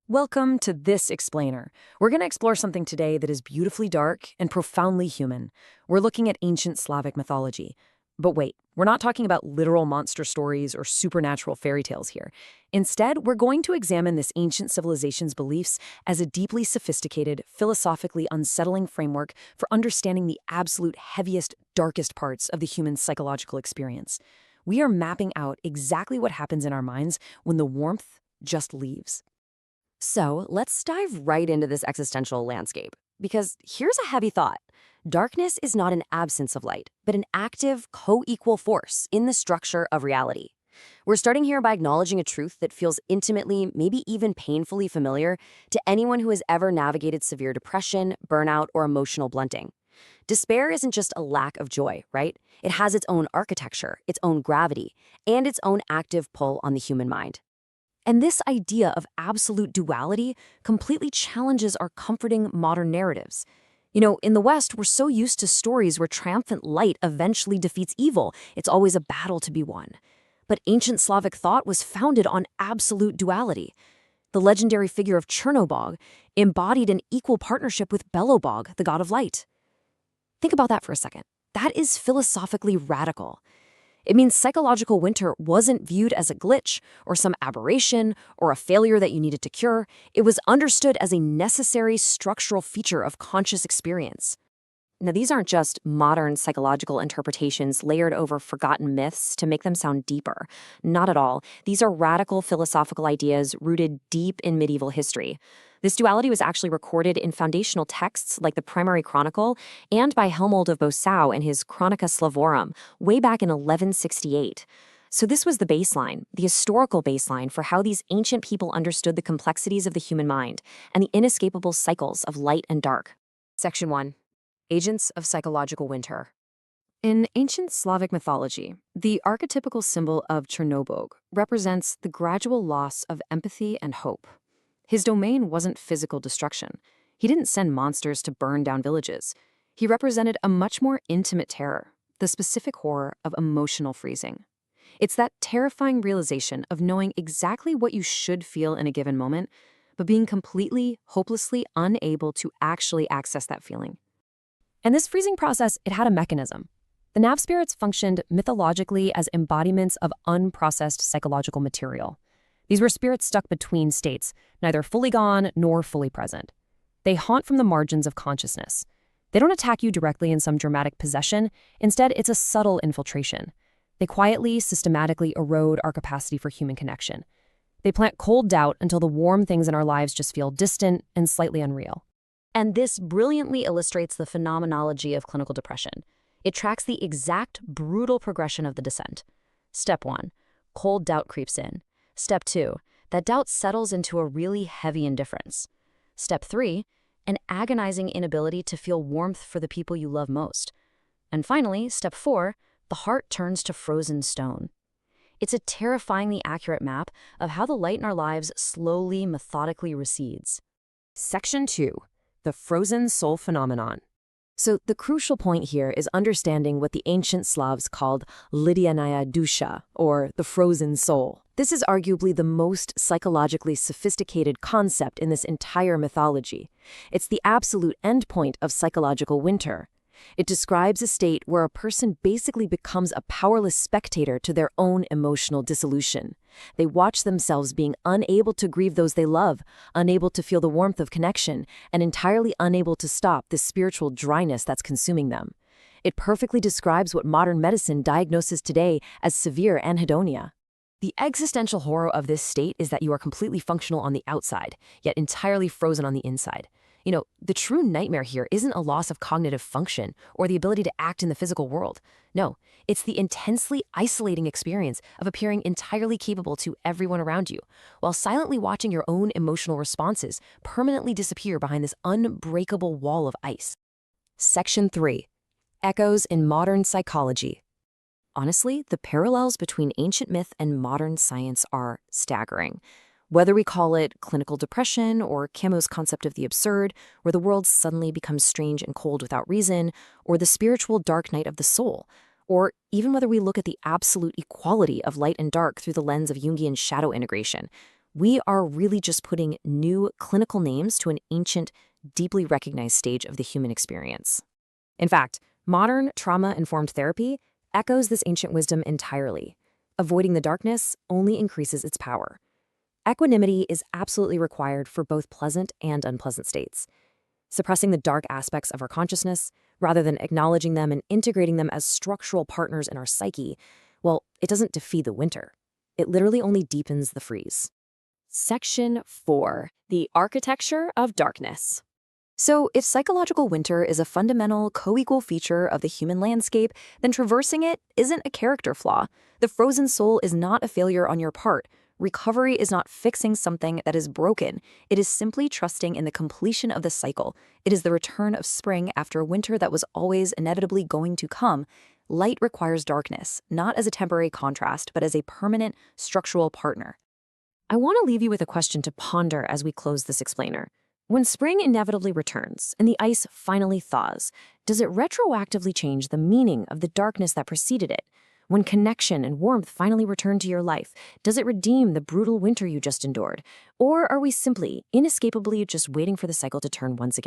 Welcome to This Explainer. We're going to explore something today that is beautifully dark and profoundly human. We're looking at ancient Slavic mythology. But wait, we're not talking about literal monster stories or supernatural fairy tales here. Instead, we're going to examine this ancient civilization's beliefs as a deeply sophisticated, philosophically unsettling framework for understanding the absolute heaviest, darkest parts of the human psychological experience. We are mapping out exactly what happens in our minds when the warmth just leaves. So let's dive right into this existential landscape, because here's a heavy thought. Darkness is not an absence of light, but an active, co-equal force in the structure of reality. We're starting here by acknowledging a truth that feels intimately, maybe even painfully familiar to anyone who has ever navigated severe depression, burnout, or emotional blunting. Despair isn't just a lack of joy, right? It has its own architecture, its own gravity, and its own active pull on the human mind. And this idea of absolute duality completely challenges our comforting modern narratives. In the West, we're so used to stories where triumphant light eventually defeats evil. It's always a battle to be won. But ancient Slavic thought was founded on absolute duality. The legendary figure of Chernobog embodied an equal partnership with Belobog, the god of light. Think about that for a second. That is philosophically radical. It means psychological winter wasn't viewed as a glitch or some aberration or a failure that you needed to cure. It was understood as a necessary structural feature of conscious experience. Now, these aren't just modern psychological interpretations layered over forgotten myths to make them sound deeper. Not at all. These are radical philosophical ideas rooted deep in medieval history. This duality was actually recorded in foundational texts like the Primary Chronicle and by Helmold of Bosau in his Chronica Slavorum way back in 1168. So this was the baseline, the historical baseline for how these ancient people understood the complexities of the human mind and the inescapable cycles of light and dark. Section 1. Agents of psychological winter. In ancient Slavic mythology, the archetypical symbol of Chernobog represents the gradual loss of empathy and hope. His domain wasn't physical destruction. He didn't send monsters to burn down villages. He represented a much more intimate terror, the specific horror of emotional freezing. It's that terrifying realization of knowing exactly what you should feel in a given moment, but being completely, hopelessly unable to actually access that feeling. And this freezing process, it had a mechanism. The nav spirits functioned mythologically as embodiments of unprocessed psychological material. These were spirits stuck between states, neither fully gone nor fully present. They haunt from the margins of consciousness. They don't attack you directly in some dramatic possession. Instead, it's a subtle infiltration. They quietly, systematically erode our capacity for human connection. They plant cold doubt until the warm things in our lives just feel distant and slightly unreal. And this brilliantly illustrates the phenomenology of clinical depression. It tracks the exact brutal progression of the descent. Step 1, cold doubt creeps in. Step 2, that doubt settles into a really heavy indifference. Step 3, an agonizing inability to feel warmth for the people you love most. And finally, step 4, the heart turns to frozen stone. It's a terrifyingly accurate map of how the light in our lives slowly, methodically recedes. Section 2. The frozen soul phenomenon. So the crucial point here is understanding what the ancient Slavs called Lidianaya dusha, or the frozen soul. This is arguably the most psychologically sophisticated concept in this entire mythology. It's the absolute endpoint of psychological winter. It describes a state where a person basically becomes a powerless spectator to their own emotional dissolution. They watch themselves being unable to grieve those they love, unable to feel the warmth of connection, and entirely unable to stop the spiritual dryness that's consuming them. It perfectly describes what modern medicine diagnoses today as severe anhedonia. The existential horror of this state is that you are completely functional on the outside, yet entirely frozen on the inside. The true nightmare here isn't a loss of cognitive function or the ability to act in the physical world. No, it's the intensely isolating experience of appearing entirely capable to everyone around you, while silently watching your own emotional responses permanently disappear behind this unbreakable wall of ice. Section 3. Echoes in modern psychology. Honestly, the parallels between ancient myth and modern science are staggering. Whether we call it clinical depression or Camus' concept of the absurd, where the world suddenly becomes strange and cold without reason, or the spiritual dark night of the soul, or even whether we look at the absolute equality of light and dark through the lens of Jungian shadow integration, We are really just putting new clinical names to an ancient, deeply recognized stage of the human experience. In fact, modern trauma-informed therapy echoes this ancient wisdom entirely. Avoiding the darkness only increases its power. Equanimity is absolutely required for both pleasant and unpleasant states. Suppressing the dark aspects of our consciousness, rather than acknowledging them and integrating them as structural partners in our psyche, well, it doesn't defeat the winter. It literally only deepens the freeze. Section 4. The Architecture of Darkness. So, if psychological winter is a fundamental, co-equal feature of the human landscape, then traversing it isn't a character flaw. The frozen soul is not a failure on your part. Recovery is not fixing something that is broken. It is simply trusting in the completion of the cycle. It is the return of spring after a winter that was always inevitably going to come. Light requires darkness, not as a temporary contrast, but as a permanent, structural partner. I want to leave you with a question to ponder as we close this explainer. When spring inevitably returns and the ice finally thaws, does it retroactively change the meaning of the darkness that preceded it? When connection and warmth finally return to your life, does it redeem the brutal winter you just endured? Or are we simply, inescapably just waiting for the cycle to turn once again?